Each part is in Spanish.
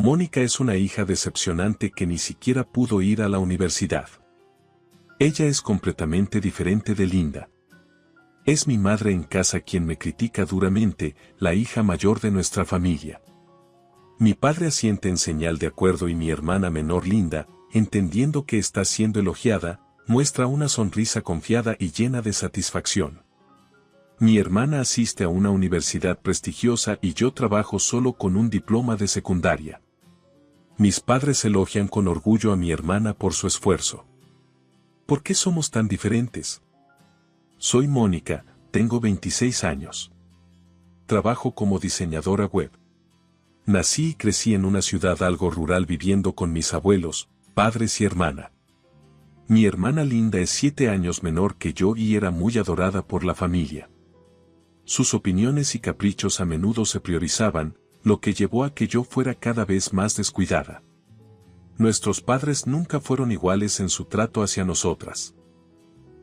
Mónica es una hija decepcionante que ni siquiera pudo ir a la universidad. Ella es completamente diferente de Linda. Es mi madre en casa quien me critica duramente, la hija mayor de nuestra familia. Mi padre asiente en señal de acuerdo y mi hermana menor Linda, entendiendo que está siendo elogiada, muestra una sonrisa confiada y llena de satisfacción. Mi hermana asiste a una universidad prestigiosa y yo trabajo solo con un diploma de secundaria. Mis padres elogian con orgullo a mi hermana por su esfuerzo. ¿Por qué somos tan diferentes? Soy Mónica, tengo 26 años. Trabajo como diseñadora web. Nací y crecí en una ciudad algo rural viviendo con mis abuelos, padres y hermana. Mi hermana Linda es 7 años menor que yo y era muy adorada por la familia. Sus opiniones y caprichos a menudo se priorizaban, lo que llevó a que yo fuera cada vez más descuidada. Nuestros padres nunca fueron iguales en su trato hacia nosotras.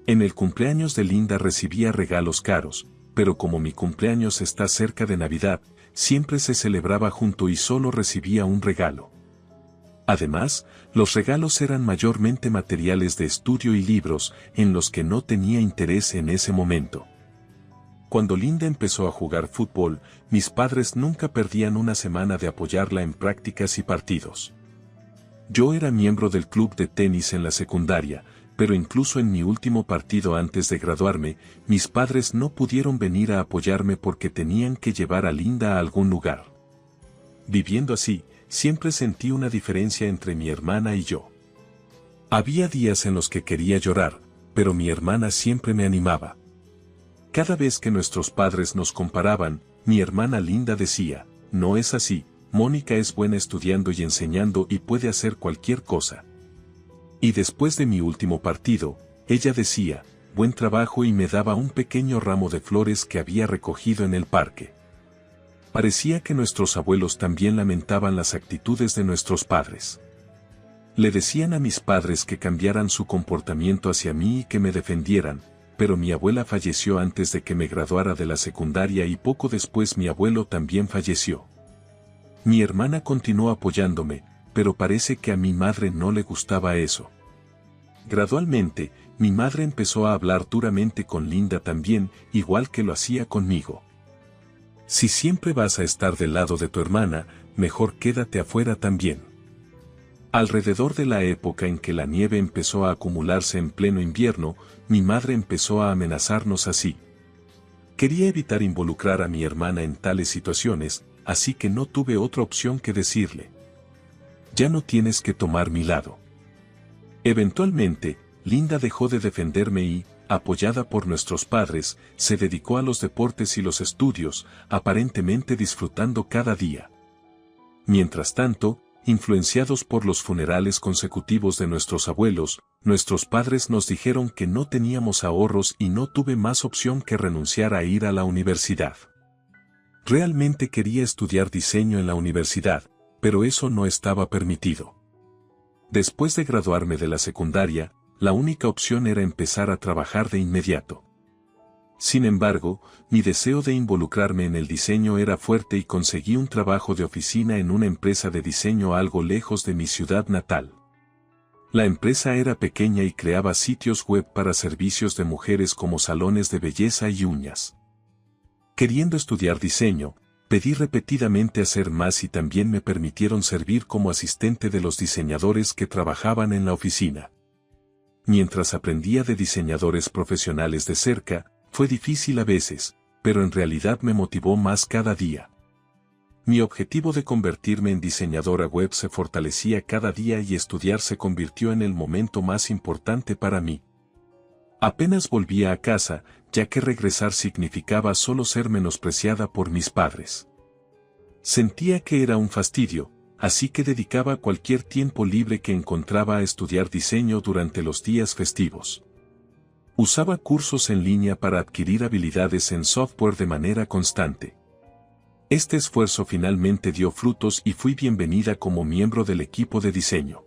En el cumpleaños de Linda recibía regalos caros, pero como mi cumpleaños está cerca de Navidad, siempre se celebraba junto y solo recibía un regalo. Además, los regalos eran mayormente materiales de estudio y libros, en los que no tenía interés en ese momento. Cuando Linda empezó a jugar fútbol, mis padres nunca perdían una semana de apoyarla en prácticas y partidos. Yo era miembro del club de tenis en la secundaria, pero incluso en mi último partido antes de graduarme, mis padres no pudieron venir a apoyarme porque tenían que llevar a Linda a algún lugar. Viviendo así, siempre sentí una diferencia entre mi hermana y yo. Había días en los que quería llorar, pero mi hermana siempre me animaba. Cada vez que nuestros padres nos comparaban, mi hermana Linda decía, no es así, Mónica es buena estudiando y enseñando y puede hacer cualquier cosa. Y después de mi último partido, ella decía, buen trabajo y me daba un pequeño ramo de flores que había recogido en el parque. Parecía que nuestros abuelos también lamentaban las actitudes de nuestros padres. Le decían a mis padres que cambiaran su comportamiento hacia mí y que me defendieran, pero mi abuela falleció antes de que me graduara de la secundaria y poco después mi abuelo también falleció. Mi hermana continuó apoyándome, pero parece que a mi madre no le gustaba eso. Gradualmente, mi madre empezó a hablar duramente con Linda también, igual que lo hacía conmigo. Si siempre vas a estar del lado de tu hermana, mejor quédate afuera también. Alrededor de la época en que la nieve empezó a acumularse en pleno invierno, mi madre empezó a amenazarnos así. Quería evitar involucrar a mi hermana en tales situaciones, así que no tuve otra opción que decirle: ya no tienes que tomar mi lado. Eventualmente, Linda dejó de defenderme y, apoyada por nuestros padres, se dedicó a los deportes y los estudios, aparentemente disfrutando cada día. Mientras tanto, influenciados por los funerales consecutivos de nuestros abuelos, nuestros padres nos dijeron que no teníamos ahorros y no tuve más opción que renunciar a ir a la universidad. Realmente quería estudiar diseño en la universidad, pero eso no estaba permitido. Después de graduarme de la secundaria, la única opción era empezar a trabajar de inmediato. Sin embargo, mi deseo de involucrarme en el diseño era fuerte y conseguí un trabajo de oficina en una empresa de diseño algo lejos de mi ciudad natal. La empresa era pequeña y creaba sitios web para servicios de mujeres como salones de belleza y uñas. Queriendo estudiar diseño, pedí repetidamente hacer más y también me permitieron servir como asistente de los diseñadores que trabajaban en la oficina. Mientras aprendía de diseñadores profesionales de cerca, fue difícil a veces, pero en realidad me motivó más cada día. Mi objetivo de convertirme en diseñadora web se fortalecía cada día y estudiar se convirtió en el momento más importante para mí. Apenas volvía a casa, ya que regresar significaba solo ser menospreciada por mis padres. Sentía que era un fastidio, así que dedicaba cualquier tiempo libre que encontraba a estudiar diseño durante los días festivos. Usaba cursos en línea para adquirir habilidades en software de manera constante. Este esfuerzo finalmente dio frutos y fui bienvenida como miembro del equipo de diseño.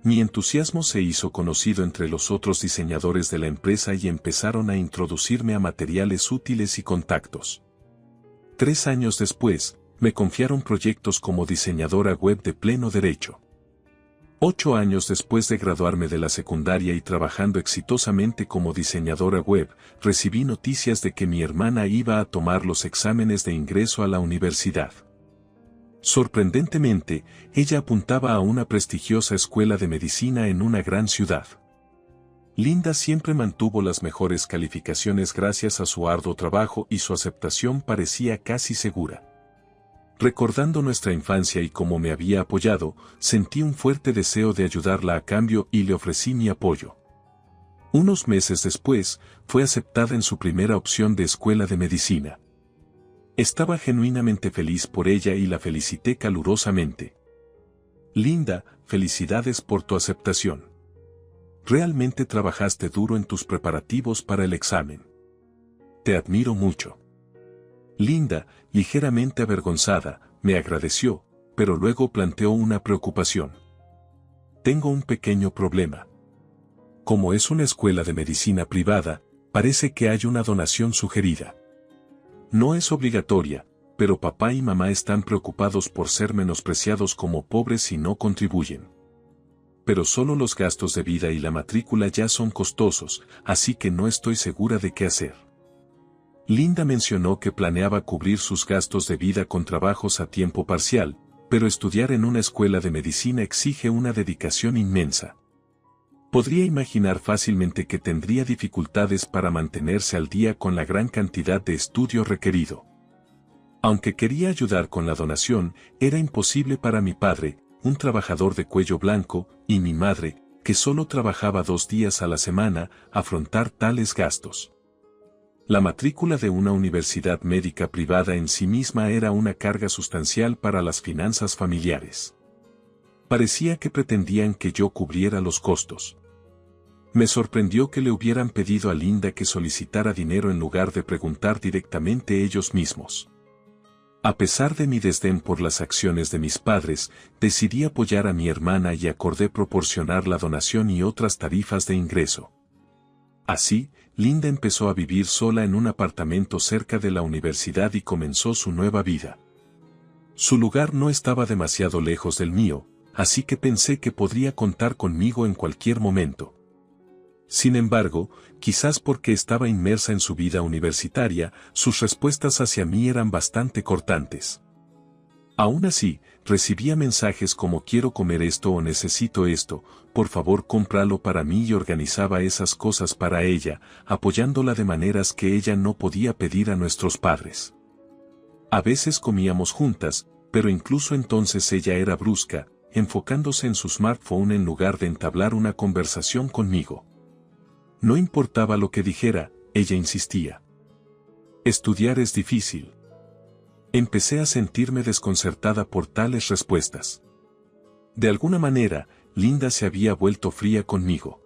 Mi entusiasmo se hizo conocido entre los otros diseñadores de la empresa y empezaron a introducirme a materiales útiles y contactos. 3 años después, Me confiaron proyectos como diseñadora web de pleno derecho. 8 años después de graduarme de la secundaria y trabajando exitosamente como diseñadora web, recibí noticias de que mi hermana iba a tomar los exámenes de ingreso a la universidad. Sorprendentemente, ella apuntaba a una prestigiosa escuela de medicina en una gran ciudad. Linda siempre mantuvo las mejores calificaciones gracias a su arduo trabajo y su aceptación parecía casi segura. Recordando nuestra infancia y cómo me había apoyado, sentí un fuerte deseo de ayudarla a cambio y le ofrecí mi apoyo. Unos meses después, fue aceptada en su primera opción de escuela de medicina. Estaba genuinamente feliz por ella y la felicité calurosamente. Linda, felicidades por tu aceptación. Realmente trabajaste duro en tus preparativos para el examen. Te admiro mucho. Linda, ligeramente avergonzada, me agradeció, pero luego planteó una preocupación. Tengo un pequeño problema. Como es una escuela de medicina privada, parece que hay una donación sugerida. No es obligatoria, pero papá y mamá están preocupados por ser menospreciados como pobres si no contribuyen. Pero solo los gastos de vida y la matrícula ya son costosos, así que no estoy segura de qué hacer. Linda mencionó que planeaba cubrir sus gastos de vida con trabajos a tiempo parcial, pero estudiar en una escuela de medicina exige una dedicación inmensa. Podría imaginar fácilmente que tendría dificultades para mantenerse al día con la gran cantidad de estudio requerido. Aunque quería ayudar con la donación, era imposible para mi padre, un trabajador de cuello blanco, y mi madre, que solo trabajaba 2 días a la semana, afrontar tales gastos. La matrícula de una universidad médica privada en sí misma era una carga sustancial para las finanzas familiares. Parecía que pretendían que yo cubriera los costos. Me sorprendió que le hubieran pedido a Linda que solicitara dinero en lugar de preguntar directamente ellos mismos. A pesar de mi desdén por las acciones de mis padres, decidí apoyar a mi hermana y acordé proporcionar la donación y otras tarifas de ingreso. Así, Linda empezó a vivir sola en un apartamento cerca de la universidad y comenzó su nueva vida. Su lugar no estaba demasiado lejos del mío, así que pensé que podría contar conmigo en cualquier momento. Sin embargo, quizás porque estaba inmersa en su vida universitaria, sus respuestas hacia mí eran bastante cortantes. Aún así, recibía mensajes como quiero comer esto o necesito esto, por favor cómpralo para mí y organizaba esas cosas para ella, apoyándola de maneras que ella no podía pedir a nuestros padres. A veces comíamos juntas, pero incluso entonces ella era brusca, enfocándose en su smartphone en lugar de entablar una conversación conmigo. No importaba lo que dijera, ella insistía. Estudiar es difícil. Empecé a sentirme desconcertada por tales respuestas. De alguna manera, Linda se había vuelto fría conmigo.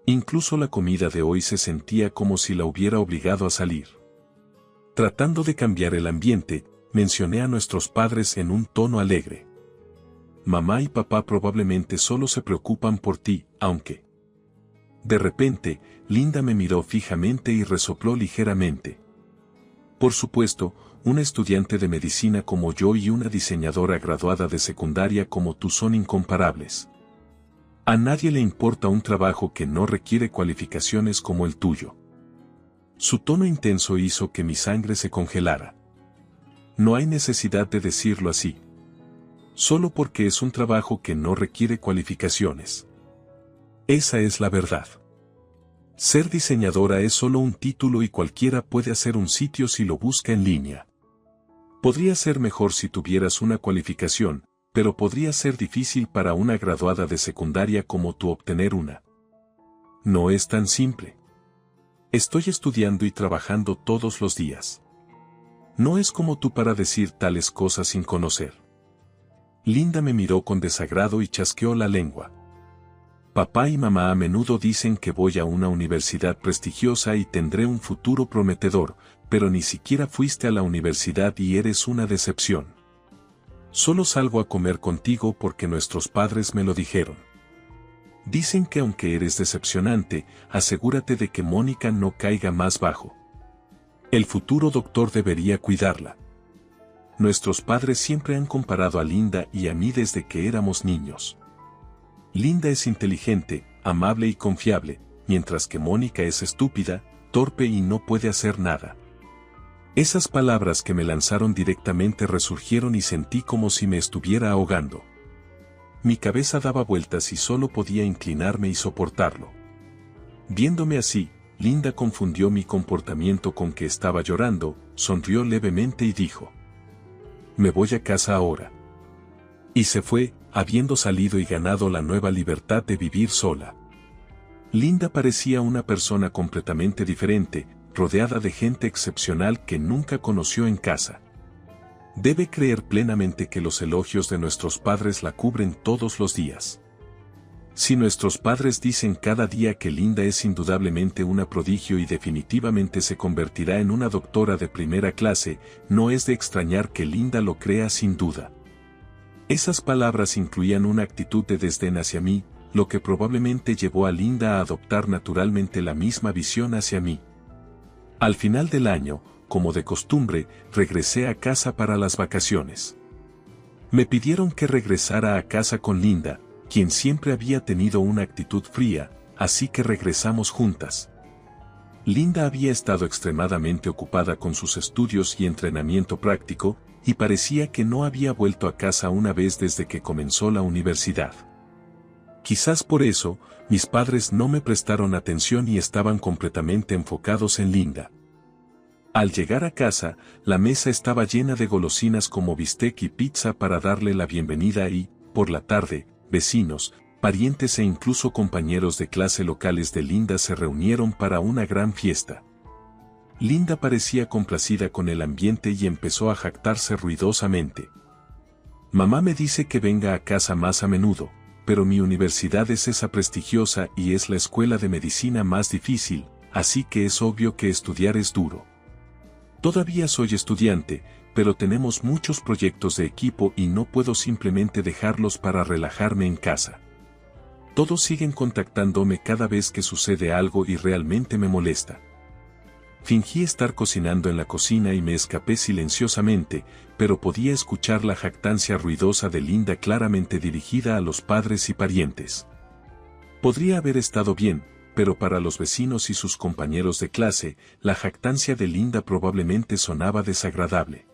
Incluso la comida de hoy se sentía como si la hubiera obligado a salir. Tratando de cambiar el ambiente, mencioné a nuestros padres en un tono alegre. Mamá y papá probablemente solo se preocupan por ti, aunque... De repente, Linda me miró fijamente y resopló ligeramente. Por supuesto, una estudiante de medicina como yo y una diseñadora graduada de secundaria como tú son incomparables. A nadie le importa un trabajo que no requiere cualificaciones como el tuyo. Su tono intenso hizo que mi sangre se congelara. No hay necesidad de decirlo así. Solo porque es un trabajo que no requiere cualificaciones. Esa es la verdad. Ser diseñadora es solo un título y cualquiera puede hacer un sitio si lo busca en línea. Podría ser mejor si tuvieras una cualificación, pero podría ser difícil para una graduada de secundaria como tú obtener una. No es tan simple. Estoy estudiando y trabajando todos los días. No es como tú para decir tales cosas sin conocer. Linda me miró con desagrado y chasqueó la lengua. Papá y mamá a menudo dicen que voy a una universidad prestigiosa y tendré un futuro prometedor, pero ni siquiera fuiste a la universidad y eres una decepción. Solo salgo a comer contigo porque nuestros padres me lo dijeron. Dicen que aunque eres decepcionante, asegúrate de que Mónica no caiga más bajo. El futuro doctor debería cuidarla. Nuestros padres siempre han comparado a Linda y a mí desde que éramos niños. Linda es inteligente, amable y confiable, mientras que Mónica es estúpida, torpe y no puede hacer nada. Esas palabras que me lanzaron directamente resurgieron y sentí como si me estuviera ahogando. Mi cabeza daba vueltas y solo podía inclinarme y soportarlo. Viéndome así, Linda confundió mi comportamiento con que estaba llorando, sonrió levemente y dijo: «Me voy a casa ahora». Y se fue, habiendo salido y ganado la nueva libertad de vivir sola. Linda parecía una persona completamente diferente, rodeada de gente excepcional que nunca conoció en casa. Debe creer plenamente que los elogios de nuestros padres la cubren todos los días. Si nuestros padres dicen cada día que Linda es indudablemente una prodigio y definitivamente se convertirá en una doctora de primera clase, no es de extrañar que Linda lo crea sin duda. Esas palabras incluían una actitud de desdén hacia mí, lo que probablemente llevó a Linda a adoptar naturalmente la misma visión hacia mí. Al final del año, como de costumbre, regresé a casa para las vacaciones. Me pidieron que regresara a casa con Linda, quien siempre había tenido una actitud fría, así que regresamos juntas. Linda había estado extremadamente ocupada con sus estudios y entrenamiento práctico, y parecía que no había vuelto a casa una vez desde que comenzó la universidad. Quizás por eso, mis padres no me prestaron atención y estaban completamente enfocados en Linda. Al llegar a casa, la mesa estaba llena de golosinas como bistec y pizza para darle la bienvenida y, por la tarde, vecinos, parientes e incluso compañeros de clase locales de Linda se reunieron para una gran fiesta. Linda parecía complacida con el ambiente y empezó a jactarse ruidosamente. Mamá me dice que venga a casa más a menudo, pero mi universidad es esa prestigiosa y es la escuela de medicina más difícil, así que es obvio que estudiar es duro. Todavía soy estudiante, pero tenemos muchos proyectos de equipo y no puedo simplemente dejarlos para relajarme en casa. Todos siguen contactándome cada vez que sucede algo y realmente me molesta. Fingí estar cocinando en la cocina y me escapé silenciosamente, pero podía escuchar la jactancia ruidosa de Linda claramente dirigida a los padres y parientes. Podría haber estado bien, pero para los vecinos y sus compañeros de clase, la jactancia de Linda probablemente sonaba desagradable.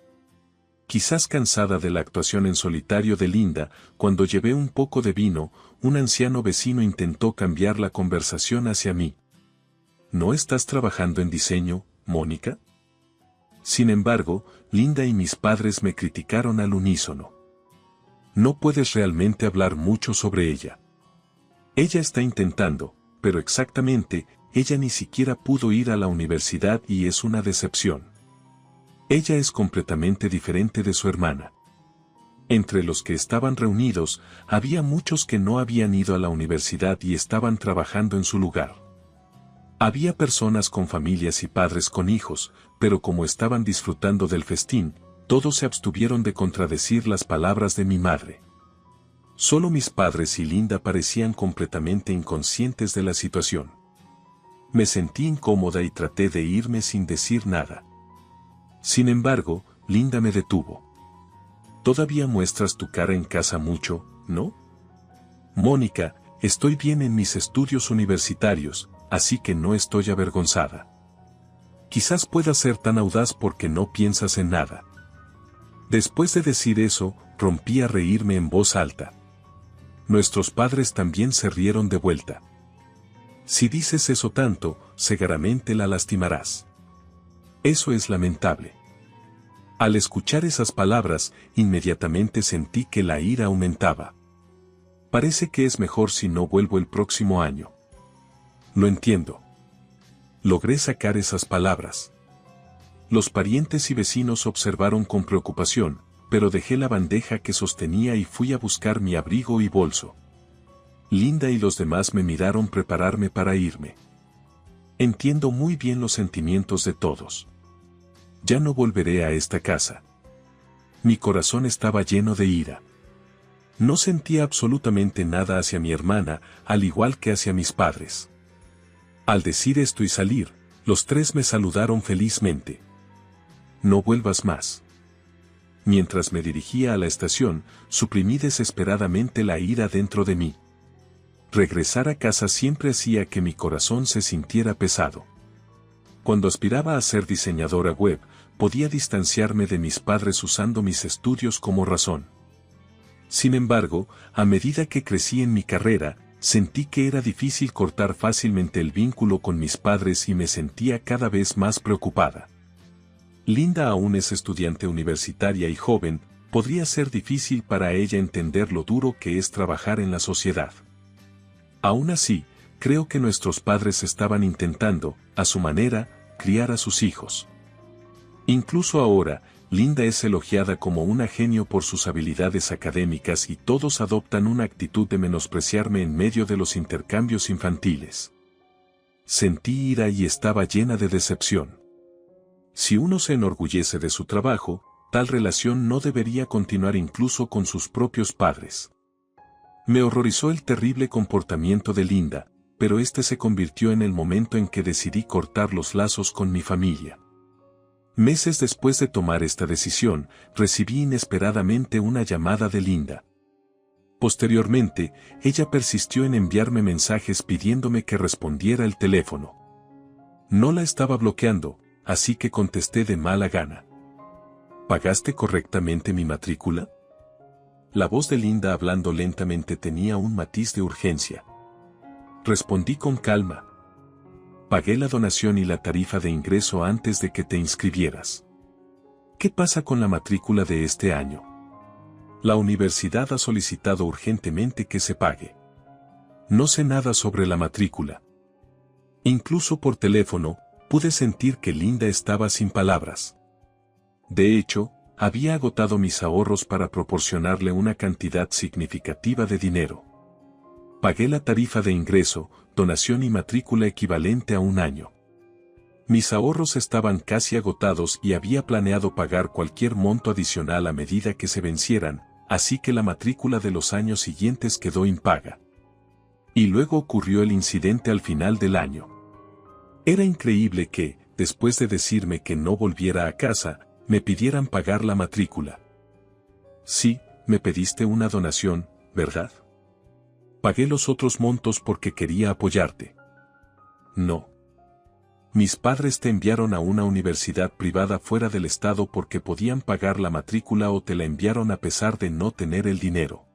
Quizás cansada de la actuación en solitario de Linda, cuando llevé un poco de vino, un anciano vecino intentó cambiar la conversación hacia mí. ¿No estás trabajando en diseño, Mónica? Sin embargo, Linda y mis padres me criticaron al unísono. No puedes realmente hablar mucho sobre ella. Ella está intentando, pero exactamente, ella ni siquiera pudo ir a la universidad y es una decepción. Ella es completamente diferente de su hermana. Entre los que estaban reunidos, había muchos que no habían ido a la universidad y estaban trabajando en su lugar. Había personas con familias y padres con hijos, pero como estaban disfrutando del festín, todos se abstuvieron de contradecir las palabras de mi madre. Solo mis padres y Linda parecían completamente inconscientes de la situación. Me sentí incómoda y traté de irme sin decir nada. Sin embargo, Linda me detuvo. Todavía muestras tu cara en casa mucho, ¿no? Mónica, estoy bien en mis estudios universitarios, así que no estoy avergonzada. Quizás puedas ser tan audaz porque no piensas en nada. Después de decir eso, rompí a reírme en voz alta. Nuestros padres también se rieron de vuelta. Si dices eso tanto, seguramente la lastimarás. Eso es lamentable. Al escuchar esas palabras, inmediatamente sentí que la ira aumentaba. Parece que es mejor si no vuelvo el próximo año. Lo entiendo. Logré sacar esas palabras. Los parientes y vecinos observaron con preocupación, pero dejé la bandeja que sostenía y fui a buscar mi abrigo y bolso. Linda y los demás me miraron prepararme para irme. Entiendo muy bien los sentimientos de todos. Ya no volveré a esta casa. Mi corazón estaba lleno de ira. No sentía absolutamente nada hacia mi hermana, al igual que hacia mis padres. Al decir esto y salir, los tres me saludaron felizmente. No vuelvas más. Mientras me dirigía a la estación, suprimí desesperadamente la ira dentro de mí. Regresar a casa siempre hacía que mi corazón se sintiera pesado. Cuando aspiraba a ser diseñadora web, podía distanciarme de mis padres usando mis estudios como razón. Sin embargo, a medida que crecí en mi carrera, sentí que era difícil cortar fácilmente el vínculo con mis padres y me sentía cada vez más preocupada. Linda aún es estudiante universitaria y joven, podría ser difícil para ella entender lo duro que es trabajar en la sociedad. Aún así, creo que nuestros padres estaban intentando, a su manera, criar a sus hijos. Incluso ahora, Linda es elogiada como una genio por sus habilidades académicas y todos adoptan una actitud de menospreciarme en medio de los intercambios infantiles. Sentí ira y estaba llena de decepción. Si uno se enorgullece de su trabajo, tal relación no debería continuar incluso con sus propios padres. Me horrorizó el terrible comportamiento de Linda, pero este se convirtió en el momento en que decidí cortar los lazos con mi familia. Meses después de tomar esta decisión, recibí inesperadamente una llamada de Linda. Posteriormente, ella persistió en enviarme mensajes pidiéndome que respondiera el teléfono. No la estaba bloqueando, así que contesté de mala gana. ¿Pagaste correctamente mi matrícula? La voz de Linda hablando lentamente tenía un matiz de urgencia. Respondí con calma. Pagué la donación y la tarifa de ingreso antes de que te inscribieras. ¿Qué pasa con la matrícula de este año? La universidad ha solicitado urgentemente que se pague. No sé nada sobre la matrícula. Incluso por teléfono, pude sentir que Linda estaba sin palabras. De hecho, había agotado mis ahorros para proporcionarle una cantidad significativa de dinero. Pagué la tarifa de ingreso, donación y matrícula equivalente a un año. Mis ahorros estaban casi agotados y había planeado pagar cualquier monto adicional a medida que se vencieran, así que la matrícula de los años siguientes quedó impaga. Y luego ocurrió el incidente al final del año. Era increíble que, después de decirme que no volviera a casa, me pidieran pagar la matrícula. Sí, me pediste una donación, ¿verdad? Pagué los otros montos porque quería apoyarte. No. Mis padres te enviaron a una universidad privada fuera del estado porque podían pagar la matrícula o te la enviaron a pesar de no tener el dinero.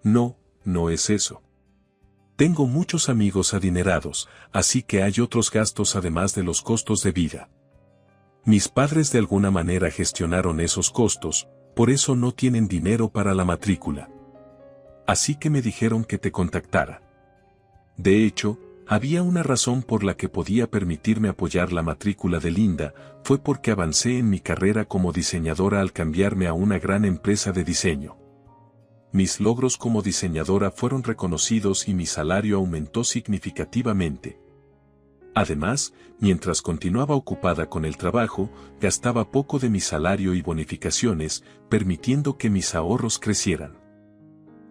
No, no es eso. Tengo muchos amigos adinerados, así que hay otros gastos además de los costos de vida. Mis padres de alguna manera gestionaron esos costos, por eso no tienen dinero para la matrícula. Así que me dijeron que te contactara. De hecho, había una razón por la que podía permitirme apoyar la matrícula de Linda, fue porque avancé en mi carrera como diseñadora al cambiarme a una gran empresa de diseño. Mis logros como diseñadora fueron reconocidos y mi salario aumentó significativamente. Además, mientras continuaba ocupada con el trabajo, gastaba poco de mi salario y bonificaciones, permitiendo que mis ahorros crecieran.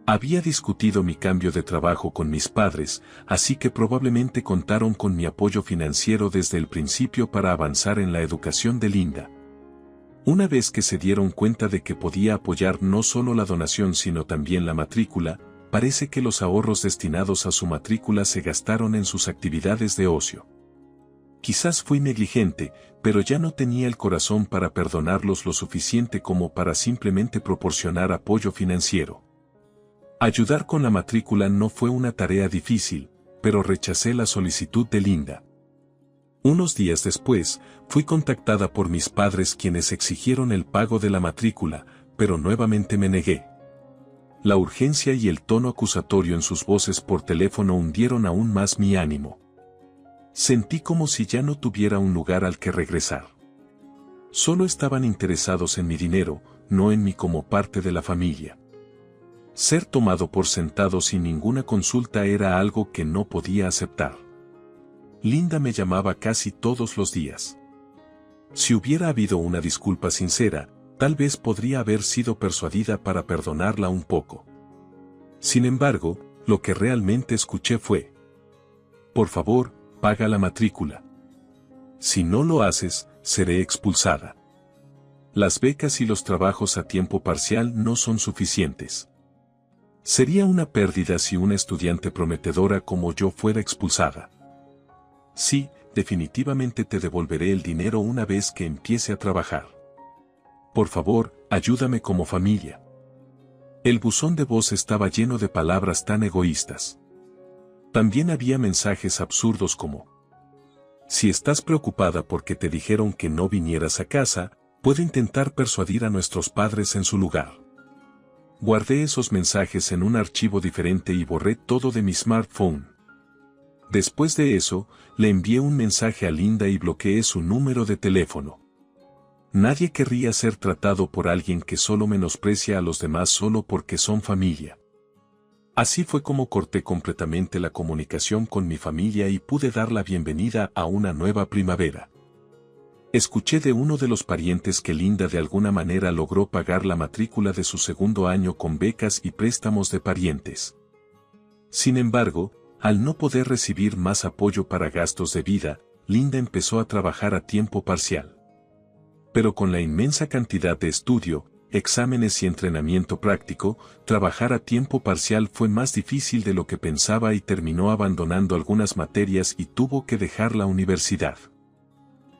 Había discutido mi cambio de trabajo con mis padres, así que probablemente contaron con mi apoyo financiero desde el principio para avanzar en la educación de Linda. Una vez que se dieron cuenta de que podía apoyar no solo la donación sino también la matrícula, parece que los ahorros destinados a su matrícula se gastaron en sus actividades de ocio. Quizás fui negligente, pero ya no tenía el corazón para perdonarlos lo suficiente como para simplemente proporcionar apoyo financiero. Ayudar con la matrícula no fue una tarea difícil, pero rechacé la solicitud de Linda. Unos días después, fui contactada por mis padres quienes exigieron el pago de la matrícula, pero nuevamente me negué. La urgencia y el tono acusatorio en sus voces por teléfono hundieron aún más mi ánimo. Sentí como si ya no tuviera un lugar al que regresar. Solo estaban interesados en mi dinero, no en mí como parte de la familia. Ser tomado por sentado sin ninguna consulta era algo que no podía aceptar. Linda me llamaba casi todos los días. Si hubiera habido una disculpa sincera, tal vez podría haber sido persuadida para perdonarla un poco. Sin embargo, lo que realmente escuché fue: por favor, paga la matrícula. Si no lo haces, seré expulsada. Las becas y los trabajos a tiempo parcial no son suficientes. Sería una pérdida si una estudiante prometedora como yo fuera expulsada. Sí, definitivamente te devolveré el dinero una vez que empiece a trabajar. Por favor, ayúdame como familia. El buzón de voz estaba lleno de palabras tan egoístas. También había mensajes absurdos como: si estás preocupada porque te dijeron que no vinieras a casa, puedo intentar persuadir a nuestros padres en su lugar. Guardé esos mensajes en un archivo diferente y borré todo de mi smartphone. Después de eso, le envié un mensaje a Linda y bloqueé su número de teléfono. Nadie querría ser tratado por alguien que solo menosprecia a los demás solo porque son familia. Así fue como corté completamente la comunicación con mi familia y pude dar la bienvenida a una nueva primavera. Escuché de uno de los parientes que Linda de alguna manera logró pagar la matrícula de su segundo año con becas y préstamos de parientes. Sin embargo, al no poder recibir más apoyo para gastos de vida, Linda empezó a trabajar a tiempo parcial. Pero con la inmensa cantidad de estudio, exámenes y entrenamiento práctico, trabajar a tiempo parcial fue más difícil de lo que pensaba y terminó abandonando algunas materias y tuvo que dejar la universidad.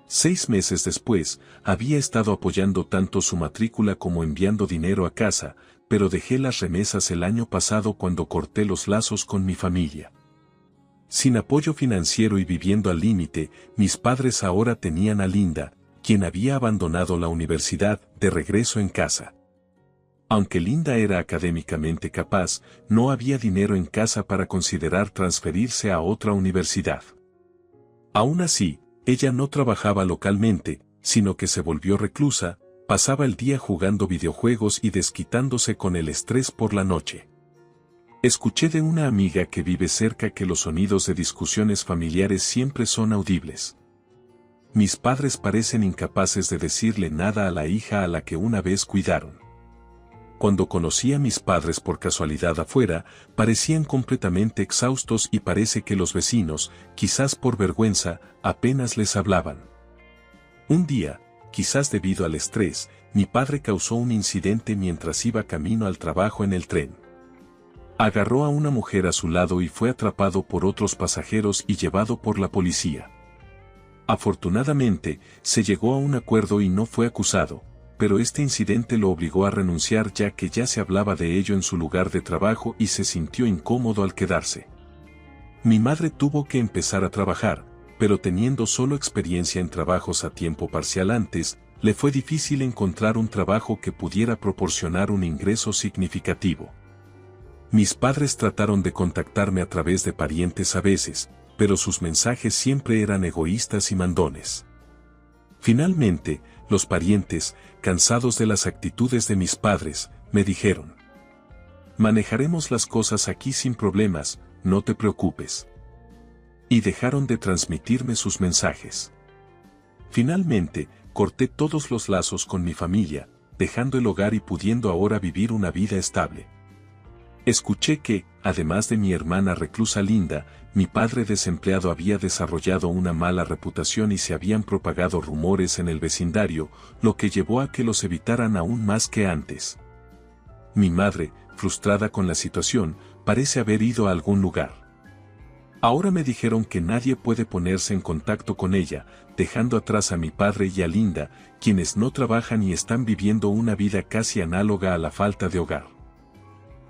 6 meses después, había estado apoyando tanto su matrícula como enviando dinero a casa, pero dejé las remesas el año pasado cuando corté los lazos con mi familia. Sin apoyo financiero y viviendo al límite, mis padres ahora tenían a Linda, quien había abandonado la universidad, de regreso en casa. Aunque Linda era académicamente capaz, no había dinero en casa para considerar transferirse a otra universidad. Aún así, ella no trabajaba localmente, sino que se volvió reclusa, pasaba el día jugando videojuegos y desquitándose con el estrés por la noche. Escuché de una amiga que vive cerca que los sonidos de discusiones familiares siempre son audibles. Mis padres parecen incapaces de decirle nada a la hija a la que una vez cuidaron. Cuando conocí a mis padres por casualidad afuera, parecían completamente exhaustos y parece que los vecinos, quizás por vergüenza, apenas les hablaban. Un día, quizás debido al estrés, mi padre causó un incidente mientras iba camino al trabajo en el tren. Agarró a una mujer a su lado y fue atrapado por otros pasajeros y llevado por la policía. Afortunadamente, se llegó a un acuerdo y no fue acusado, pero este incidente lo obligó a renunciar ya que ya se hablaba de ello en su lugar de trabajo y se sintió incómodo al quedarse. Mi madre tuvo que empezar a trabajar, pero teniendo solo experiencia en trabajos a tiempo parcial antes, le fue difícil encontrar un trabajo que pudiera proporcionar un ingreso significativo. Mis padres trataron de contactarme a través de parientes a veces, pero sus mensajes siempre eran egoístas y mandones. Finalmente, los parientes, cansados de las actitudes de mis padres, me dijeron: manejaremos las cosas aquí sin problemas, no te preocupes. Y dejaron de transmitirme sus mensajes. Finalmente, corté todos los lazos con mi familia, dejando el hogar y pudiendo ahora vivir una vida estable. Escuché que, además de mi hermana reclusa Linda, mi padre desempleado había desarrollado una mala reputación y se habían propagado rumores en el vecindario, lo que llevó a que los evitaran aún más que antes. Mi madre, frustrada con la situación, parece haber ido a algún lugar. Ahora me dijeron que nadie puede ponerse en contacto con ella, dejando atrás a mi padre y a Linda, quienes no trabajan y están viviendo una vida casi análoga a la falta de hogar.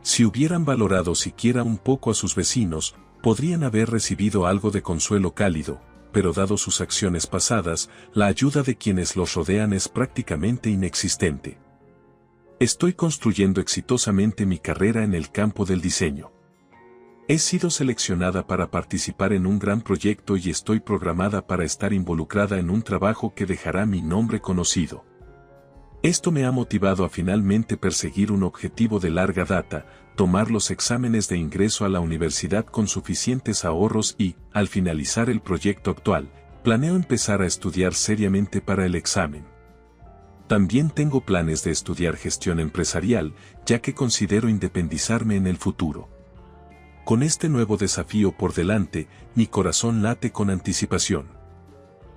Si hubieran valorado siquiera un poco a sus vecinos, podrían haber recibido algo de consuelo cálido, pero dado sus acciones pasadas, la ayuda de quienes los rodean es prácticamente inexistente. Estoy construyendo exitosamente mi carrera en el campo del diseño. He sido seleccionada para participar en un gran proyecto y estoy programada para estar involucrada en un trabajo que dejará mi nombre conocido. Esto me ha motivado a finalmente perseguir un objetivo de larga data, tomar los exámenes de ingreso a la universidad con suficientes ahorros y, al finalizar el proyecto actual, planeo empezar a estudiar seriamente para el examen. También tengo planes de estudiar gestión empresarial, ya que considero independizarme en el futuro. Con este nuevo desafío por delante, mi corazón late con anticipación.